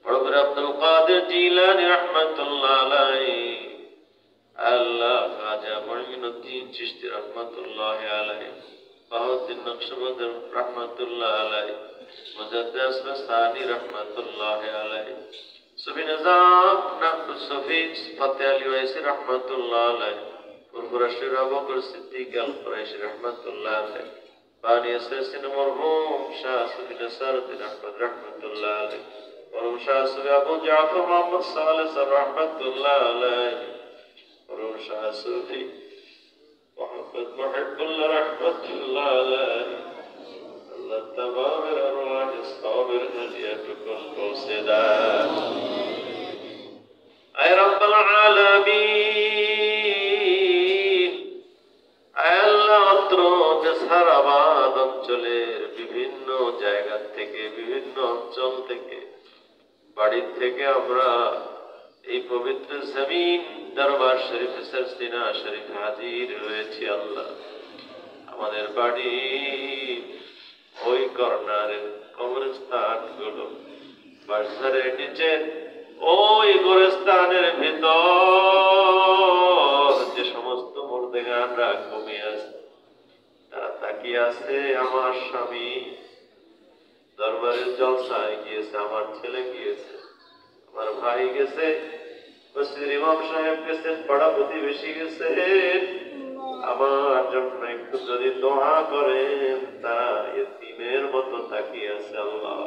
বড় আব্দুল কাদের জিলানী রাহমাতুল্লাহ আলাইহি, আল্লাহ খাজা মুঈনুদ্দিন চিশতি রাহমাতুল্লাহ আলাইহি, বাহাউদ্দিন নকশবন্দি রাহমাতুল্লাহ আলাইহি, মুজাদ্দিদ আসমাসানি রাহমাতুল্লাহ আলাইহি, সুফি নিজাম সুফি ফাতে আলী ওয়াইসি রাহমাতুল্লাহ আলাইহি, পুরপুরাশির আবু বকর সিদ্দিক আল কুরাইশি রাহমাতুল্লাহ আলাইহি, বানি এসেসিন মরহুম শাহ সুফি নসরুদ্দিন আহমদ রাহমাতুল্লাহ আলাইহি, মরহুম শাহ সুফি আবু জাফর মুহাম্মদ সালেহ রাহমাতুল্লাহ আলাইহি, মরহুম শাহ সুফি মোহাম্মদ মুহিবুল্লাহ রাহমাতুল্লাহ আলাইহি। আল্লাহ তাবারের আরওয়াহ সাবির হাদিয়াতুকুম পৌঁছে দাও। আয় রাব্বুল আলামিন, আয় আল্লাহ অত্র নেসারাবাদ অঞ্চলের বিভিন্ন জায়গা থেকে, বিভিন্ন অঞ্চল থেকে, বাড়ির থেকে আমরা এই পবিত্র জমিন দরবার শরীফ সরসিনা শরীফ হাজির হয়েছি। আল্লাহ আমাদের বাড়ি ওই কর্নারের কবরস্থান গুলো, বাসারের নিচে ওই গোরস্থানের ভিতর যে সমস্ত মুর্দেগানরা ঘুমিয়ে আছে, তারা তাকিয়ে আছে। আমার স্বামী দরবারের জলসায় গিয়েছে, আমার ছেলে গিয়েছে, আমার ভাই গেছে, মসজিদের ইমাম সাহেব গেছেন, পাড়া প্রতিবেশী গেছে। আমার জন্য একটু যদি দোয়া করেন, তারা ইতিমের মতো তাকিয়ে আছে। আল্লাহ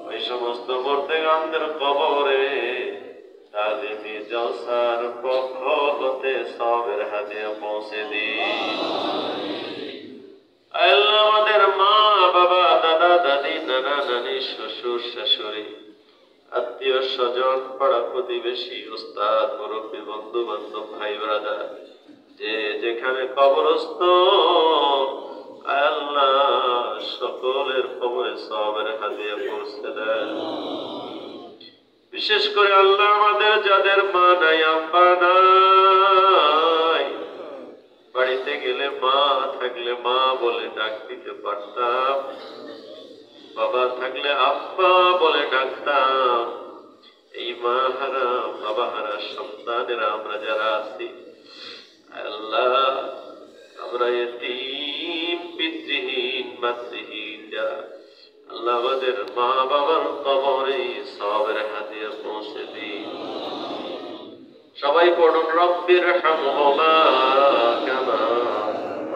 ওই সমস্ত মুর্দেগানদের কবরে তালিমি জলসার পক্ষ হতে সবের হাতে পৌঁছে দিন। আল্লাহ আমাদের মা বাবা, দাদা দাদি, নানা নানি, শ্বশুর শাশুড়ি, আত্মীয় স্বজন, পাড়া প্রতিবেশী, উস্তাদ মুরব্বী, বন্ধু বান্ধব, ভাই ব্রাদার, যে যেখানে কবরস্থ, আল্লাহ সকলের কবরে সবের হাতে পৌঁছে দেন। বিশেষ করে আল্লাহ আমাদের যাদের মা নাই, আব্বা নাই, বাড়িতে গেলে মা থাকলে মা বলে ডাক দিতে পারতাম, বাবা থাকলে আব্বা বলে ডাকতাম। এই মা হারা বাবা হারা সন্তানেরা আমরা যারা আছি, আল্লাহ আমরা এতিম পিতৃহীন মাতৃহীন যারা, আল্লাহ আমাদের মা বাবার কবরে সবের হাদিয়া পৌঁছে দিন। সবাই পড়ুন রব্বির হামহুমা কামা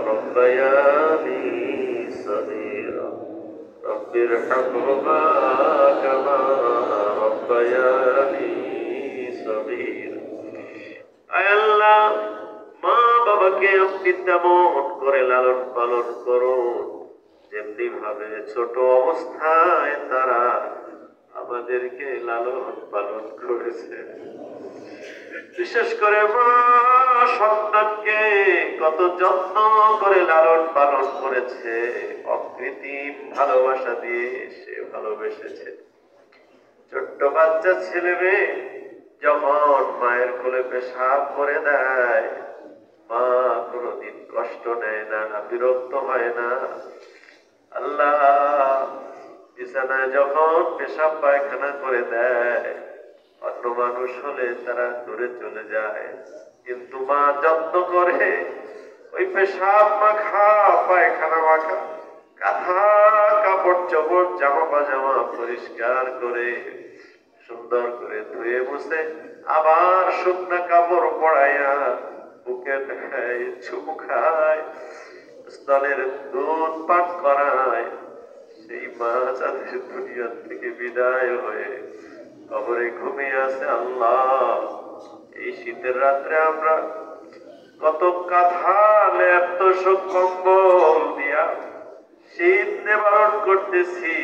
রব্বায়ানি সগীরা, রব্বির হামহুমা কামা রব্বায়ানি সগীরা। আয় আল্লাহ, মা বাবাকে আপনি তেমন করে লালন পালন করুন যেমনি ভাবে ছোট অবস্থায় তারা আমাদেরকে লালন পালন করেছে। বিশেষ করে মা সন্তানকে কত যত্ন করে লালন পালন করেছে, অকৃত্রিম ভালোবাসা দিয়ে সে ভালোবেসেছে। ছোট্ট বাচ্চা ছেলে মেয়ে যখন মায়ের কোলে পেশাব করে দেয়, মা কোনদিন কষ্ট নেয় না, বিরক্ত হয় না। আল্লাহ বিছানায় যখন পেশাব পায়খানা করে দেয়, অন্য মানুষ হলে তারা দূরে চলে যায়, কিন্তু মা যত্ন করে ওই পেশাব মাখা পায়খানা মাখা কাঁথা কাপড় চোপড় জামা পাজামা পরিষ্কার করে সুন্দর করে ধুয়ে মুছে আবার শুকনা কাপড় পরাইয়া বুকে দেয়, চুমু খায়, স্তনের দুধ পান করায়। সেই মা যাদের দুনিয়ার থেকে বিদায় হয়ে কবরে ঘুমিয়ে আছে, আল্লাহ এই শীতের রাত্রে আমরা কত কাঁথা লেপ তোশক কম্বল দিয়া শীত নিবারণ করতেছি,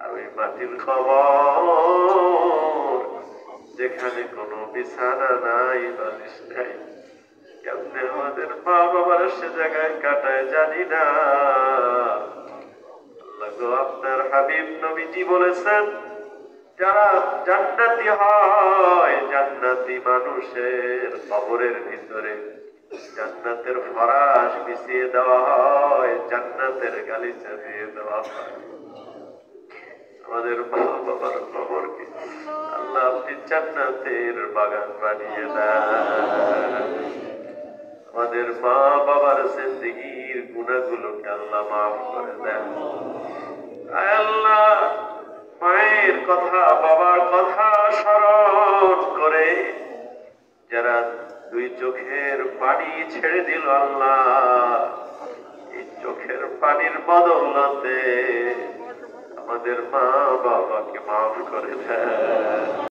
আর ওই মাটির কবর যেখানে কোনো বিছানা নাই, বালিশ নাই, কেমনে আমাদের মা বাবারা সে জায়গায় কাটায় জানি না। আল্লাহ গো, আপনার হাবিব নবীজি বলেছেন, যারা জান্নাতি হয়, জান্নাতি মানুষের কবরের ভিতরে জান্নাতের ফরাশ বিছিয়ে দেওয়া হয়, জান্নাতের গালিচা দিয়ে দেওয়া হয়। আমাদের মা বাবার কবরকে আল্লাহ আপনি জান্নাতের বাগান বানিয়ে দেন। আমাদের মা বাবার জিন্দেগির গুনাহগুলোকে আল্লাহ মাফ করে দেন। আল্লাহ মায়ের কথা বাবার কথা স্মরণ করে যারা দুই চোখের পানি ছেড়ে দিল আল্লাহ, এই চোখের পানির বদৌলতে আমাদের মা বাবাকে মাফ করে দেন।